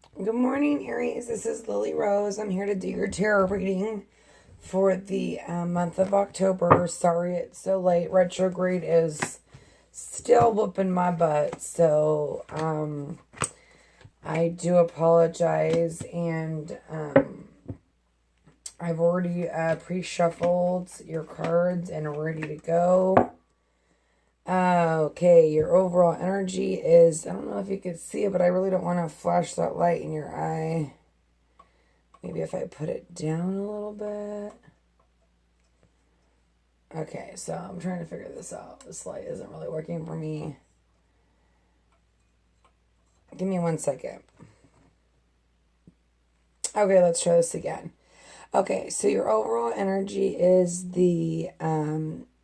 Good morning, Aries. This is Lily Rose. I'm here to do your tarot reading for the month of October. Sorry it's so late. Retrograde is still whooping my butt. So I do apologize. And I've already pre-shuffled your cards and are ready to go. Okay, your overall energy is, I don't know if you can see it, but I really don't want to flash that light in your eye. Maybe if I put it down a little bit. Okay, so I'm trying to figure this out. This light isn't really working for me. Give me 1 second. Okay, let's try this again. Okay, so your overall energy is the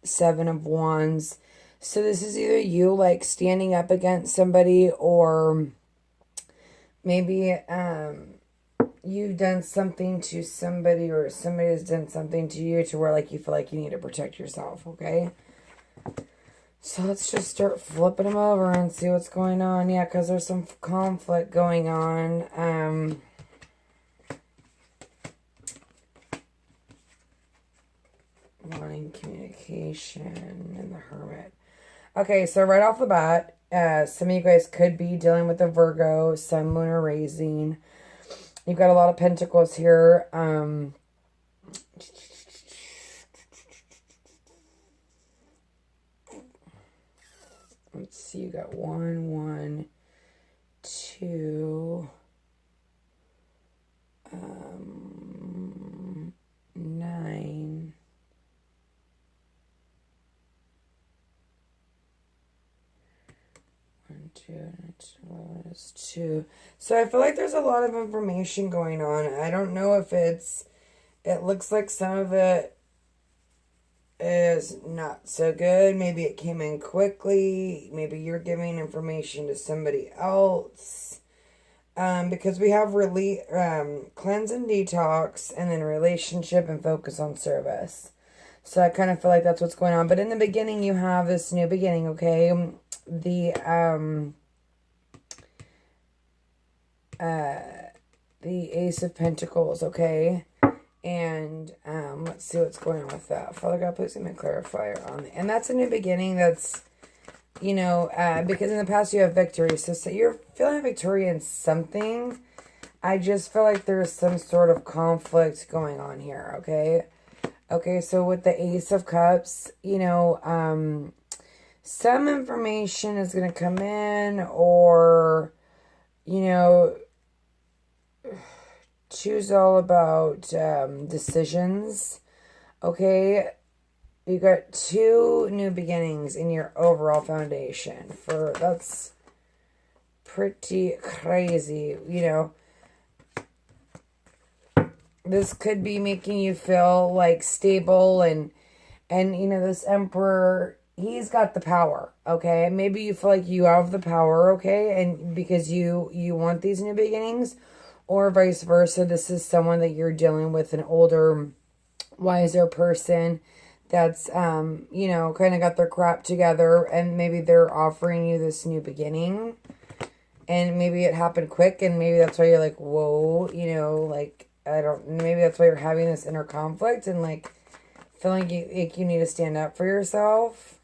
Seven of Wands. So this is either you like standing up against somebody, or maybe you've done something to somebody, or somebody has done something to you to where like you feel like you need to protect yourself, okay? So let's just start flipping them over and see what's going on. Yeah, because there's some conflict going on. Wanting communication and the Hermit. Okay, so right off the bat, some of you guys could be dealing with a Virgo, Sun, Moon, or Rising. You've got a lot of Pentacles here. Let's see, you got 1, 2, 9. 2. So I feel like there's a lot of information going on. I don't know if it looks like some of it is not so good. Maybe it came in quickly. Maybe you're giving information to somebody else. Because we have cleanse and detox, and then relationship and focus on service. So I kind of feel like that's what's going on. But in the beginning, you have this new beginning, okay? The Ace of Pentacles, okay? And let's see what's going on with that. Father God, please give me a clarifier on it. And that's a new beginning. That's, because in the past you have victory. So you're feeling victory in something. I just feel like there's some sort of conflict going on here, okay? Okay, so with the Ace of Cups, some information is going to come in, or, choose all about decisions, okay? You got 2 new beginnings in your overall foundation. That's pretty crazy, This could be making you feel like stable, and this Emperor, he's got the power, okay? Maybe you feel like you have the power, okay? And because you want these new beginnings, or vice versa, this is someone that you're dealing with, an older, wiser person that's, kind of got their crap together, and maybe they're offering you this new beginning, and maybe it happened quick, and maybe that's why you're like, whoa, maybe that's why you're having this inner conflict, and like, feeling like you need to stand up for yourself.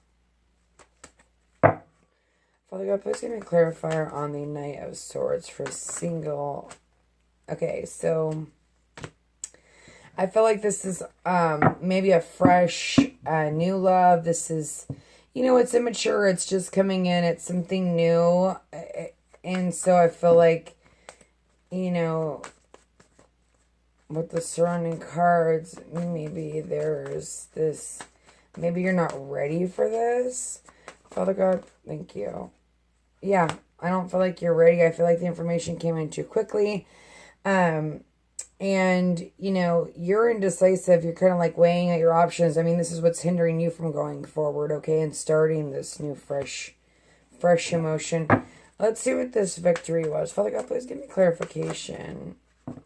Father God, please give me a clarifier on the Knight of Swords for single. Okay, so I feel like this is maybe a fresh, new love. This is, it's immature. It's just coming in. It's something new. And so I feel like, with the surrounding cards, maybe there's this, maybe you're not ready for this. Father God, thank you. Yeah, I don't feel like you're ready. I feel like the information came in too quickly. And, you're indecisive. You're kind of like weighing out your options. I mean, this is what's hindering you from going forward, okay, and starting this new, fresh emotion. Let's see what this victory was. Father God, please give me clarification.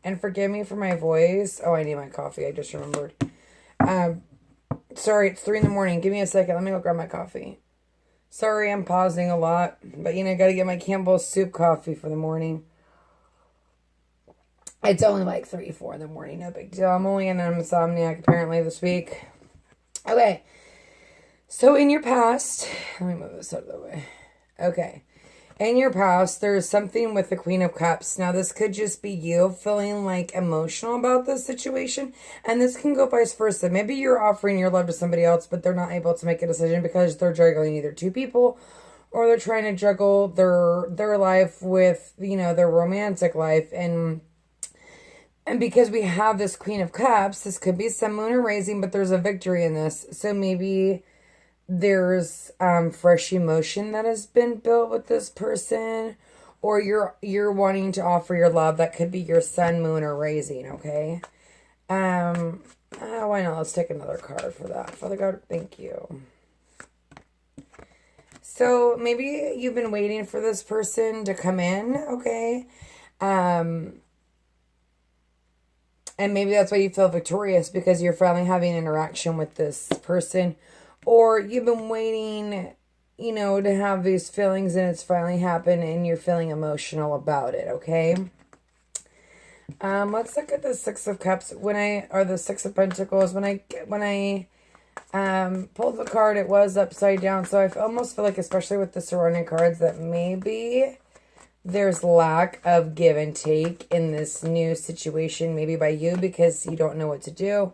And forgive me for my voice. Oh, I need my coffee. I just remembered. Sorry, it's 3 a.m. Give me a second. Let me go grab my coffee. Sorry, I'm pausing a lot. But, gotta get my Campbell's soup coffee for the morning. It's only like 3, 4 in the morning. No big deal. I'm only an insomniac apparently this week. Okay. So in your past, let me move this out of the way. Okay. In your past, there's something with the Queen of Cups. Now, this could just be you feeling like emotional about this situation. And this can go vice versa. Maybe you're offering your love to somebody else, but they're not able to make a decision because they're juggling either two people or they're trying to juggle their life with, their romantic life. And because we have this Queen of Cups, this could be Sun, Moon, or Rising, but there's a victory in this. So maybe there's fresh emotion that has been built with this person, or you're wanting to offer your love. That could be your Sun, Moon, or Rising. Okay. Why not? Let's take another card for that. Father God, thank you. So maybe you've been waiting for this person to come in. Okay. And maybe that's why you feel victorious, because you're finally having interaction with this person. Or you've been waiting, to have these feelings and it's finally happened and you're feeling emotional about it, okay? Let's look at the Six of Cups. Or the Six of Pentacles. When I pulled the card, it was upside down. So I almost feel like, especially with the surrounding cards, that maybe there's lack of give and take in this new situation, maybe by you, because you don't know what to do.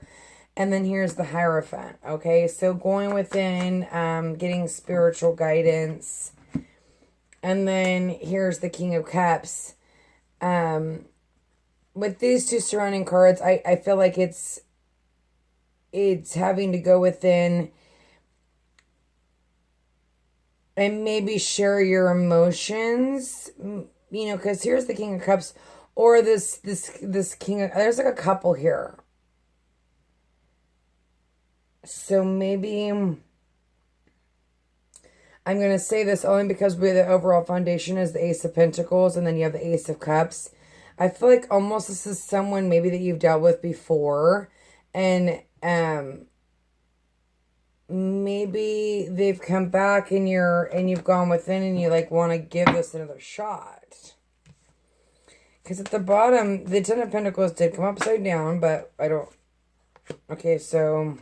And then here's the Hierophant, okay? So going within, getting spiritual guidance. And then here's the King of Cups. With these two surrounding cards, I feel like it's having to go within and maybe share your emotions, because here's the King of Cups, or this King of, there's like a couple here. So maybe I'm going to say this only because the overall foundation is the Ace of Pentacles, and then you have the Ace of Cups. I feel like almost this is someone maybe that you've dealt with before, and maybe they've come back and you've gone within and you like want to give this another shot. Because at the bottom, the Ten of Pentacles did come upside down, but I don't... Okay, so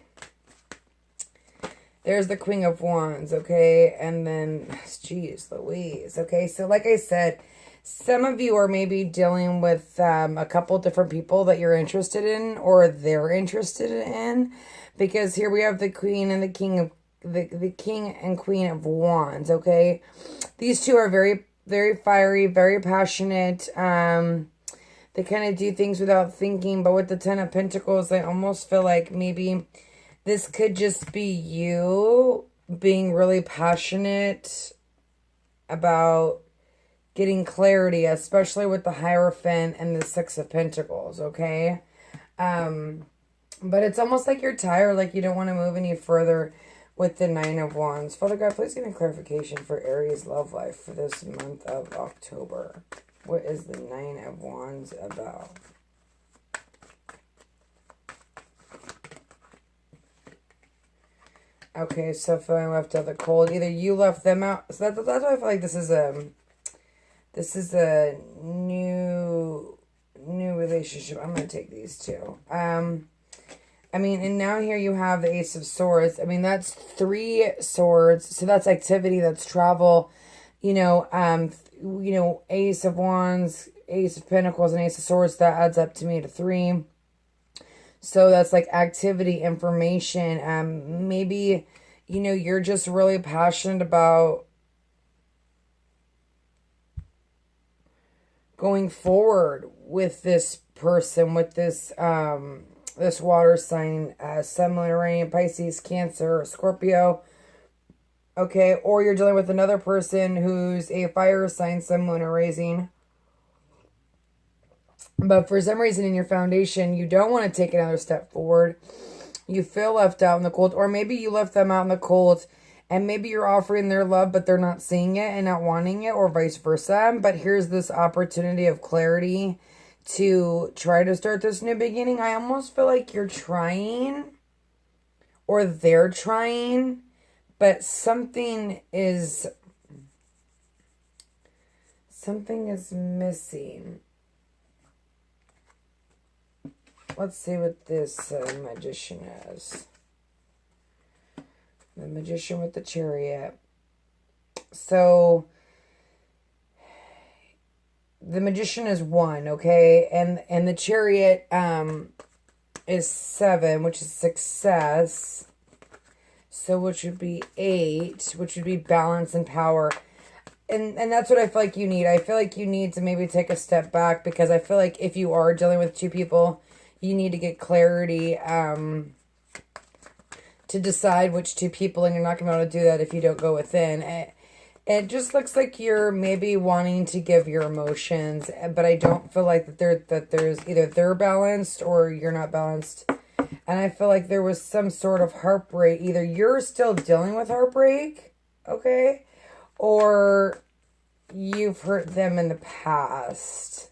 there's the Queen of Wands, okay? And then, geez Louise, okay? So like I said, some of you are maybe dealing with a couple different people that you're interested in or they're interested in. Because here we have the Queen and the King of... The King and Queen of Wands, okay? These two are very, very fiery, very passionate. They kind of do things without thinking. But with the Ten of Pentacles, I almost feel like maybe this could just be you being really passionate about getting clarity, especially with the Hierophant and the Six of Pentacles, okay? But it's almost like you're tired, like you don't want to move any further with the Nine of Wands. Father God, please give me clarification for Aries love life for this month of October. What is the Nine of Wands about? Okay, so feeling left out the cold. Either you left them out. So that's why I feel like this is a new relationship. I'm gonna take these two. And now here you have the Ace of Swords. That's 3 swords. So that's activity, that's travel. Ace of Wands, Ace of Pentacles, and Ace of Swords. That adds up to me to 3. So that's like activity, information. Maybe, you're just really passionate about going forward with this person, with this this water sign, Sun, Moon, Uranus, Pisces, Cancer, Scorpio. Okay, or you're dealing with another person who's a fire sign, Sun, Moon, or Rising. But for some reason in your foundation, you don't want to take another step forward. You feel left out in the cold. Or maybe you left them out in the cold and maybe you're offering their love, but they're not seeing it and not wanting it, or vice versa. But here's this opportunity of clarity to try to start this new beginning. I almost feel like you're trying, or they're trying, but something is missing. let's see what this Magician is. The Magician with the Chariot. So the Magician is 1, okay? And the Chariot is 7, which is success. So which would be 8, which would be balance and power. And that's what I feel like you need. I feel like you need to maybe take a step back, because I feel like if you are dealing with 2 people, you need to get clarity to decide which 2 people, and you're not going to be able to do that if you don't go within. It just looks like you're maybe wanting to give your emotions, but I don't feel like that there's either they're balanced or you're not balanced. And I feel like there was some sort of heartbreak. Either you're still dealing with heartbreak, okay, or you've hurt them in the past.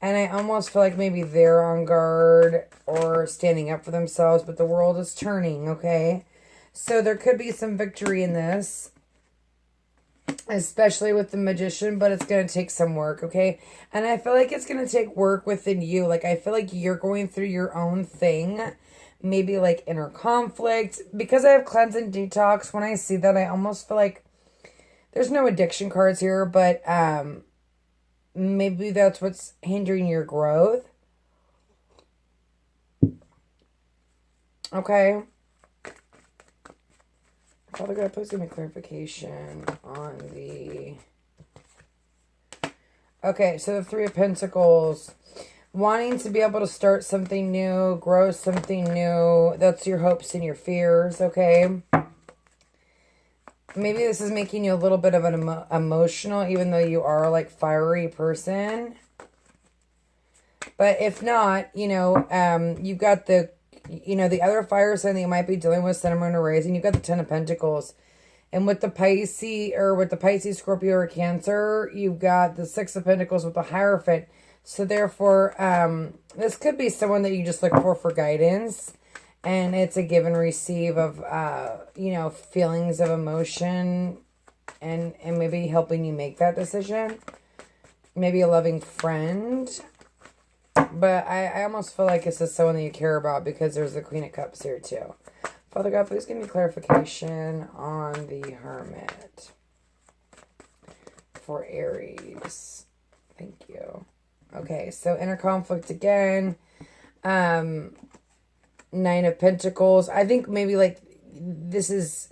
And I almost feel like maybe they're on guard or standing up for themselves, but the world is turning, okay? So there could be some victory in this, especially with the Magician, but it's going to take some work, okay? And I feel like it's going to take work within you. Like, I feel like you're going through your own thing, maybe like inner conflict. Because I have cleanse and detox, when I see that, I almost feel like there's no addiction cards here, but maybe that's what's hindering your growth. Okay. Father God, please give me clarification on the... Okay, so the 3 of Pentacles. Wanting to be able to start something new, grow something new. That's your hopes and your fears, okay? Maybe this is making you a little bit of an emotional, even though you are like fiery person. But if not, you know, you've got the... You know, the other fire sign that you might be dealing with, Sun, Moon, or Rising, you've got the 10 of Pentacles. And with the Pisces, Scorpio, or Cancer, you've got the 6 of Pentacles with the Hierophant. So therefore, this could be someone that you just look for guidance. And it's a give and receive of, you know, feelings of emotion. And maybe helping you make that decision. Maybe a loving friend. But I almost feel like this is someone that you care about, because there's the Queen of Cups here too. Father God, please give me clarification on the Hermit for Aries. Thank you. Okay, so inner conflict again. 9 of Pentacles. I think maybe like this is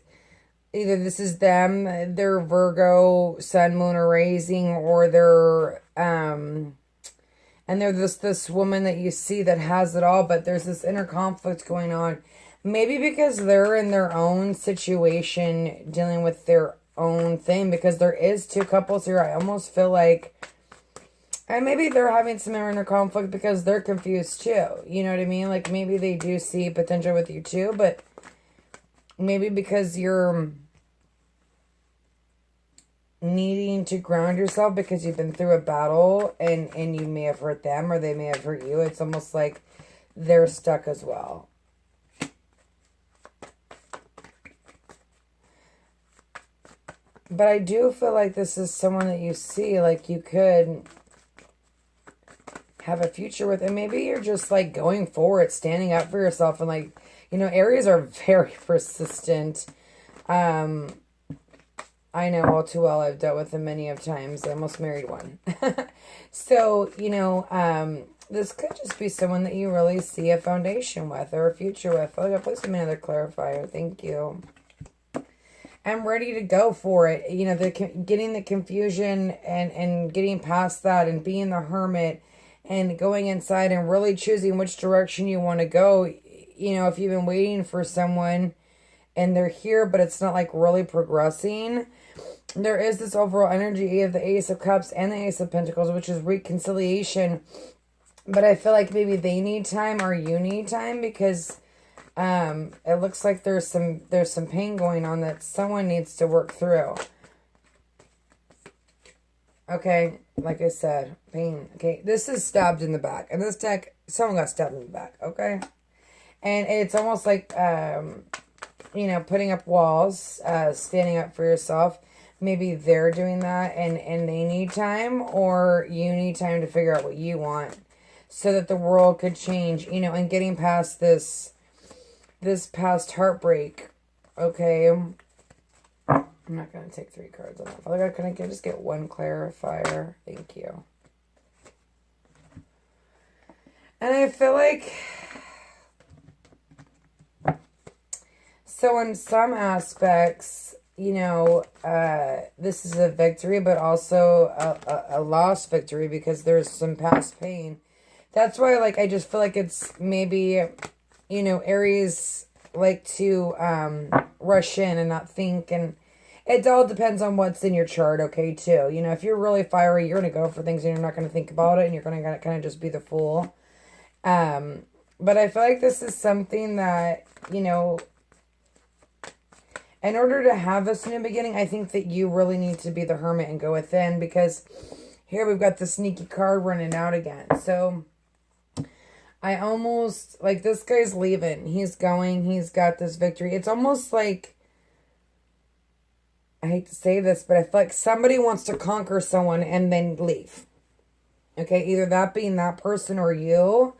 them, they're Virgo, Sun, Moon, or Rising, or they're and they're this woman that you see that has it all, but there's this inner conflict going on. Maybe because they're in their own situation, dealing with their own thing, because there is 2 couples here. I almost feel like, and maybe they're having some inner conflict because they're confused too. You know what I mean? Like, maybe they do see potential with you too, but maybe because you're needing to ground yourself because you've been through a battle and you may have hurt them or they may have hurt you. It's almost like they're stuck as well. But I do feel like this is someone that you see, like you could have a future with. And maybe you're just like going forward, standing up for yourself. And like, you know, Aries are very persistent. I know all too well. I've dealt with them many of times. I almost married one. So, you know, this could just be someone that you really see a foundation with or a future with. Oh, please give me another clarifier. Thank you. I'm ready to go for it. You know, getting the confusion and getting past that and being the hermit and going inside and really choosing which direction you want to go. You know, if you've been waiting for someone and they're here, but it's not like really progressing, there is this overall energy of the Ace of Cups and the Ace of Pentacles, which is reconciliation. But I feel like maybe they need time or you need time, because it looks like there's some pain going on that someone needs to work through. Okay, like I said, pain. Okay, this is stabbed in the back. And this deck, someone got stabbed in the back, okay? And it's almost like, you know, putting up walls, standing up for yourself. Maybe they're doing that and they need time, or you need time to figure out what you want. so that the world could change, you know, and getting past this past heartbreak. Okay. I'm not going to take 3 cards on that. Father God, can I just get 1 clarifier? Thank you. And I feel like, so in some aspects, you know, this is a victory, but also a lost victory because there's some past pain. That's why, like, I just feel like it's maybe, you know, Aries like to rush in and not think, and it all depends on what's in your chart, okay, too. You know, if you're really fiery, you're going to go for things and you're not going to think about it, and you're going to kind of just be the fool. But I feel like this is something that, you know, in order to have this new beginning, I think that you really need to be the hermit and go within, because here we've got the sneaky card running out again. So I almost, like, this guy's leaving. He's going. He's got this victory. It's almost like, I hate to say this, but I feel like somebody wants to conquer someone and then leave. Okay, either that being that person or you.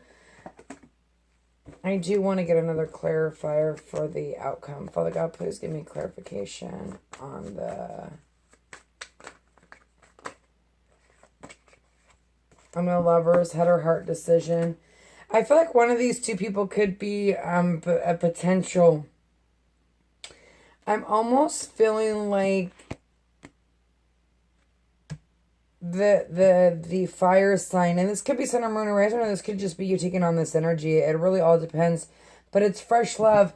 I do want to get another clarifier for the outcome. Father God, please give me clarification on the Lovers, head or heart decision. I feel like one of these two people could be a potential. I'm almost feeling like the fire sign, and this could be Sun or Moon or Rising, or this could just be you taking on this energy. It really all depends, but it's fresh love.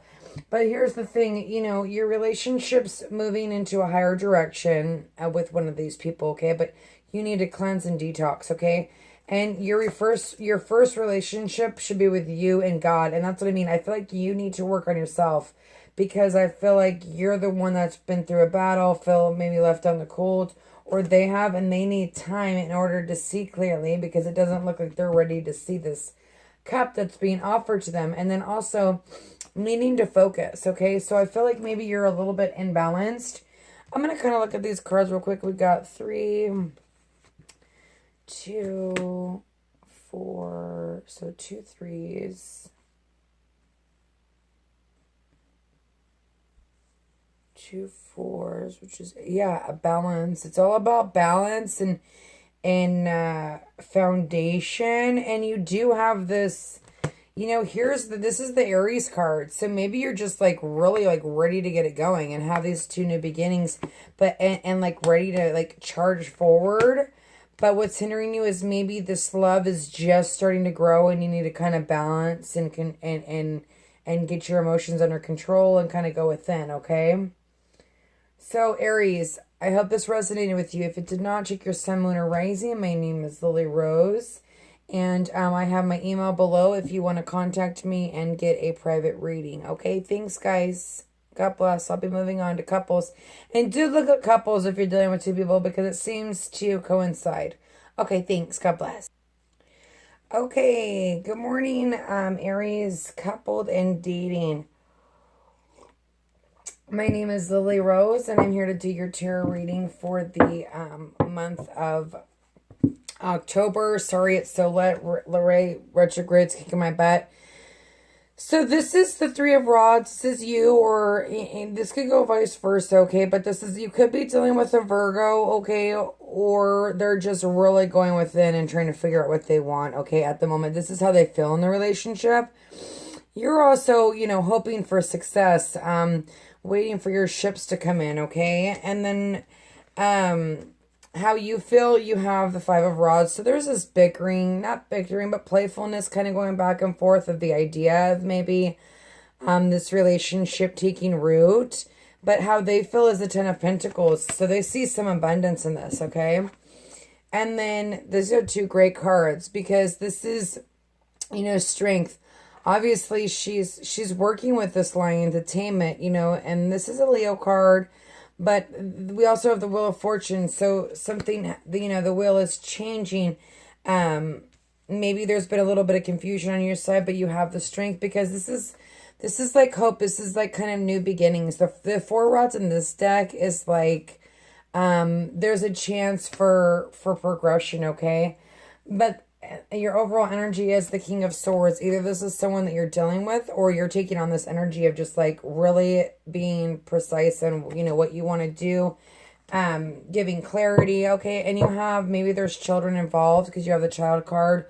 But here's the thing, you know, your relationship's moving into a higher direction with one of these people, okay? But you need to cleanse and detox, okay? And your first relationship should be with you and God, and that's what I mean. I feel like you need to work on yourself, because I feel like you're the one that's been through a battle, feel maybe left on the cold, or they have, and they need time in order to see clearly, because it doesn't look like they're ready to see this cup that's being offered to them. And then also needing to focus, okay? So I feel like maybe you're a little bit imbalanced. I'm going to kind of look at these cards real quick. We got 3, 2, 4, so 2 3s. 2 4s, which is, yeah, a balance. It's all about balance and foundation. And you do have this, you know, this is the Aries card. So maybe you're just like really like ready to get it going and have these 2 new beginnings, but and like ready to like charge forward. But what's hindering you is maybe this love is just starting to grow, and you need to kind of balance and get your emotions under control and kind of go within, okay? So, Aries, I hope this resonated with you. If it did not, check your sun, moon, or rising. My name is Lily Rose, and I have my email below if you want to contact me and get a private reading. Okay, thanks, guys. God bless. I'll be moving on to couples. And do look at couples if you're dealing with 2 people, because it seems to coincide. Okay, thanks. God bless. Okay, good morning, Aries, coupled and dating. My name is Lily Rose, and I'm here to do your tarot reading for the month of October. Sorry it's so late. Retrograde's kicking my butt. So this is the 3 of Rods. This is you, or this could go vice versa, okay? But this is, you could be dealing with a Virgo, okay? Or they're just really going within and trying to figure out what they want, okay, at the moment. This is how they feel in the relationship. You're also, you know, hoping for success, waiting for your ships to come in, okay? And then how you feel, you have the 5 of Rods. So there's this not bickering, but playfulness kind of going back and forth of the idea of maybe this relationship taking root. But how they feel is the 10 of Pentacles. So they see some abundance in this, okay? And then these are 2 great cards, because this is, you know, strength. Obviously, she's working with this lion to tame it, you know, and this is a Leo card, but we also have the Wheel of Fortune, so something, you know, the wheel is changing. Maybe there's been a little bit of confusion on your side, but you have the strength, because this is like hope. This is like kind of new beginnings. The 4 rods in this deck is like, there's a chance for progression, okay? But your overall energy is the King of Swords. Either this is someone that you're dealing with, or you're taking on this energy of just like really being precise and what you want to do, giving clarity. Okay, and you have, maybe there's children involved because you have the child card.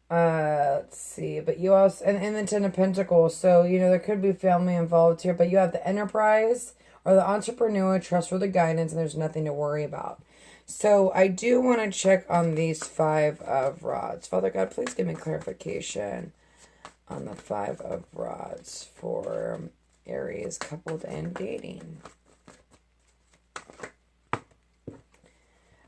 Let's see, but you also, and the Ten of Pentacles, so there could be family involved here, but you have the enterprise or the entrepreneur, trust for the guidance, and there's nothing to worry about. So I do want to check on these Five of Rods. Father God, please give me clarification on the Five of Rods for Aries, coupled and dating.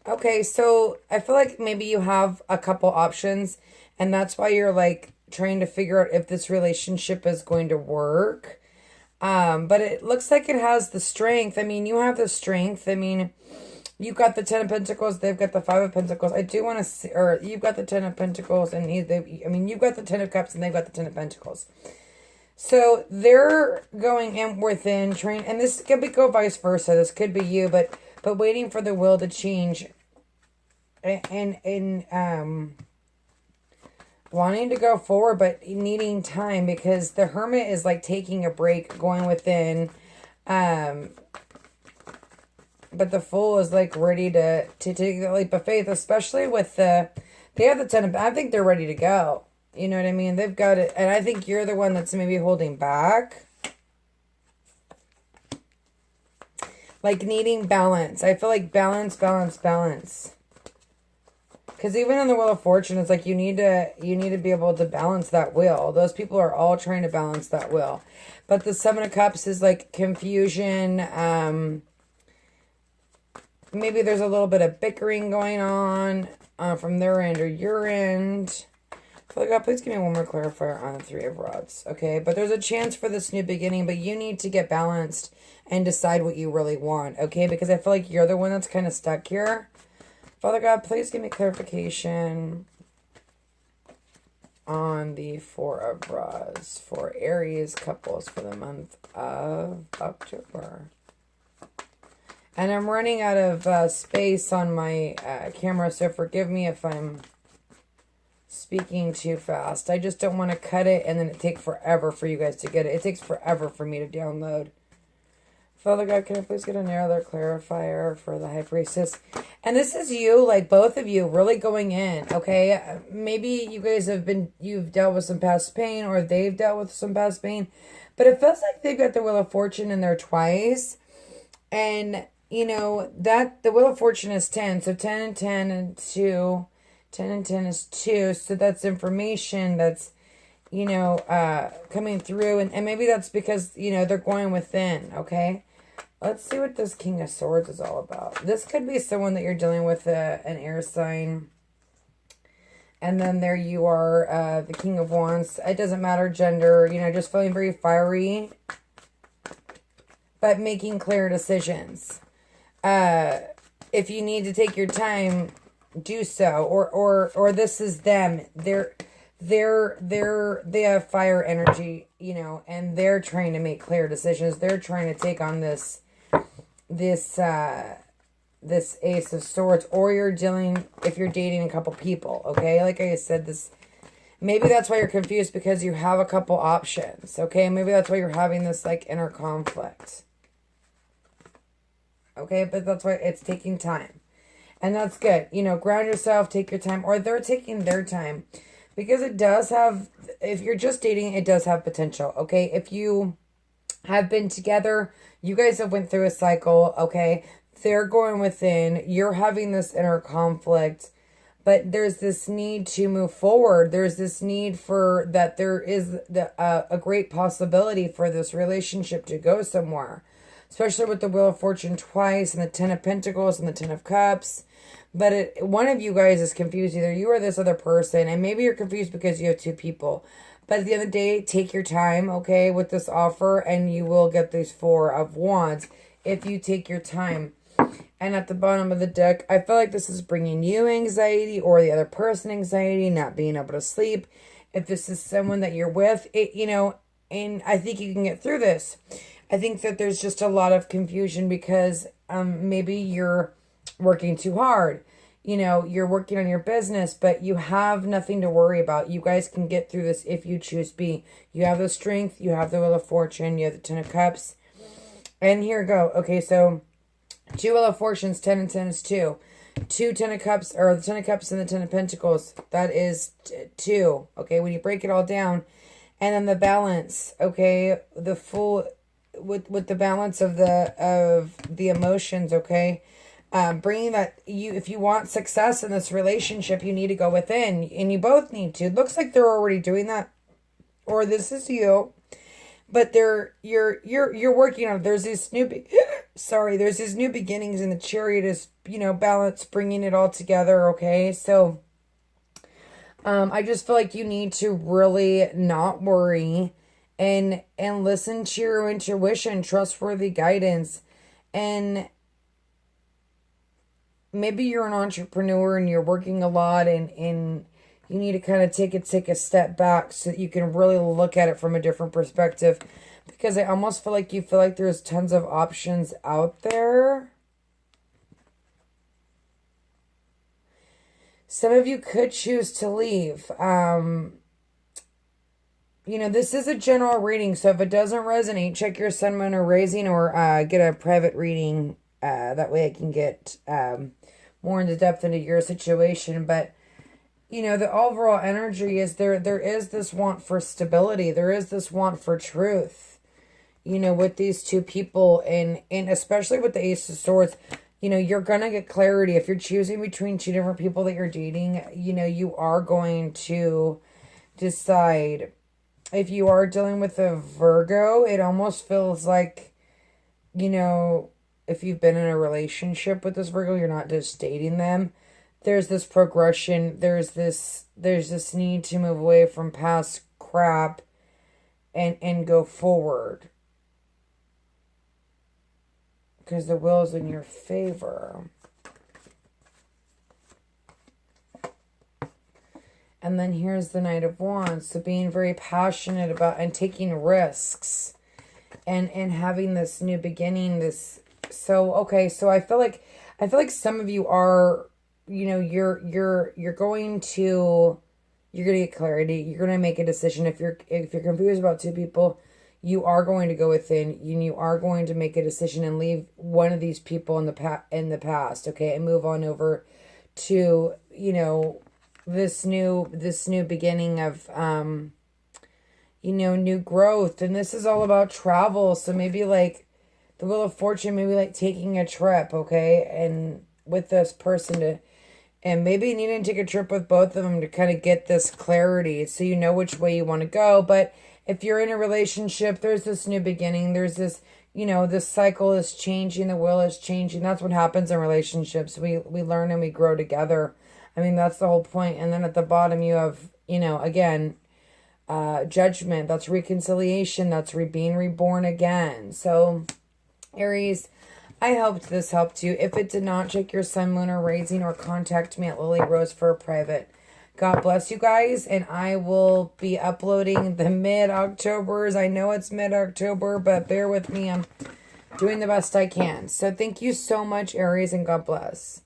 Okay, so I feel like maybe you have a couple options, and that's why you're like trying to figure out if this relationship is going to work. But it looks like it has the strength. I mean, you have the strength. I mean, you've got the Ten of Pentacles. They've got the Five of Pentacles. I do want to see, or you've got the Ten of Pentacles, and you've got the Ten of Cups, and they've got the Ten of Pentacles. So they're going in within train, and this could go vice versa. This could be you, but waiting for the will to change, and wanting to go forward, but needing time, because the Hermit is like taking a break, going within, but the Fool is like ready to take the leap of faith, especially with they have the Ten of, I think they're ready to go. You know what I mean? They've got it, and I think you're the one that's maybe holding back. Like needing balance. I feel like balance. Because even in the Wheel of Fortune, it's like you need to be able to balance that wheel. Those people are all trying to balance that wheel. But the Seven of Cups is like confusion. Maybe there's a little bit of bickering going on from their end or your end. Father God, please give me one more clarifier on the Three of Rods. Okay, but there's a chance for this new beginning, but you need to get balanced and decide what you really want. Okay, because I feel like you're the one that's kind of stuck here. Father God, please give me clarification on the Four of Rods for Aries couples for the month of October. And I'm running out of space on my camera, so forgive me if I'm speaking too fast. I just don't want to cut it and then it take forever for you guys to get it. It takes forever for me to download. Father God, can I please get another clarifier for the High Priestess? And this is you, like both of you, really going in, okay? Maybe you guys you've dealt with some past pain, or they've dealt with some past pain, but it feels like they've got the Wheel of Fortune in there twice. And, that the Wheel of Fortune is 10, so 10 and 10 and 2. 10 and 10 is 2, so that's information that's, coming through, and maybe that's because, they're going within, okay? Let's see what this King of Swords is all about. This could be someone that you're dealing with, an air sign. And then there you are, the King of Wands. It doesn't matter gender, just feeling very fiery. But making clear decisions. If you need to take your time, do so. Or this is them. They have fire energy, and they're trying to make clear decisions. They're trying to take on this Ace of Swords, or if you're dating a couple people, okay? Like I said, maybe that's why you're confused, because you have a couple options, okay? Maybe that's why you're having this, like, inner conflict, okay? But that's why it's taking time, and that's good. Ground yourself, take your time, or they're taking their time, because it does have, if you're just dating, it does have potential, okay? If you have been together, you guys have went through a cycle, okay? They're going within, you're having this inner conflict, but there's this need to move forward. There's this need for that. There is a great possibility for this relationship to go somewhere, especially with the Wheel of Fortune twice and the Ten of Pentacles and the Ten of Cups. But one of you guys is confused. Either you or this other person, and maybe you're confused because you have two people. But at the end of the day, take your time, okay, with this offer, and you will get these Four of Wands if you take your time. And at the bottom of the deck, I feel like this is bringing you anxiety, or the other person anxiety, not being able to sleep. If this is someone that you're with, and I think you can get through this. I think that there's just a lot of confusion because maybe you're working too hard. you know, you're working on your business, but you have nothing to worry about. You guys can get through this if you choose be. You have the strength, you have the Wheel of Fortune, you have the Ten of Cups. And here we go. Okay, so 2 Wheel of Fortunes, 10 and 10 is 2. 2 Ten of Cups, or the Ten of Cups and the Ten of Pentacles, that is 2. Okay, when you break it all down. And then the balance, okay, the full, with the balance of the emotions, okay, bringing that, if you want success in this relationship, you need to go within, and you both need to. It looks like they're already doing that, or this is you, but you're working on it. There's these there's these new beginnings, and the Chariot is, you know, balance, bringing it all together. Okay, so I just feel like you need to really not worry and listen to your intuition, trustworthy guidance. And maybe you're an entrepreneur and you're working a lot, and you need to kind of take a step back so that you can really look at it from a different perspective, because I almost feel like there's tons of options out there. Some of you could choose to leave. You know, this is a general reading, so if it doesn't resonate, check your sun, moon, or rising, or get a private reading. That way I can get more into depth into your situation. But, you know, the overall energy is there is this want for stability. There is this want for truth, you know, with these two people, and especially with the Ace of Swords. You know, you're going to get clarity. If you're choosing between two different people that you're dating, you know, you are going to decide. If you are dealing with a Virgo, it almost feels like, you know, if you've been in a relationship with this Virgo, you're not just dating them. There's this progression. There's this need to move away from past crap and go forward, because the wheel is in your favor. And then here's the Knight of Wands. So being very passionate about and taking risks and having this new beginning, this. So, okay. So I feel like some of you are, you know, you're going to get clarity. You're going to make a decision. If you're confused about two people, you are going to go within, and you are going to make a decision and leave one of these people in the past, okay, and move on over to, you know, this new beginning of, you know, new growth. And this is all about travel. So maybe like the Wheel of Fortune, maybe like taking a trip, okay, and with this person and maybe needing to take a trip with both of them to kind of get this clarity, so you know which way you want to go. But if you're in a relationship, there's this new beginning. There's this, you know, this cycle is changing. The wheel is changing. That's what happens in relationships. We learn and we grow together. I mean, that's the whole point. And then at the bottom, you have, you know, again, judgment. That's reconciliation. That's being reborn again. So, Aries, I hoped this helped you. If it did not, check your sun, moon, or rising, or contact me at Lily Rose for a private. God bless you guys, and I will be uploading the mid-Octobers. I know it's mid-October, but bear with me. I'm doing the best I can. So thank you so much, Aries, and God bless.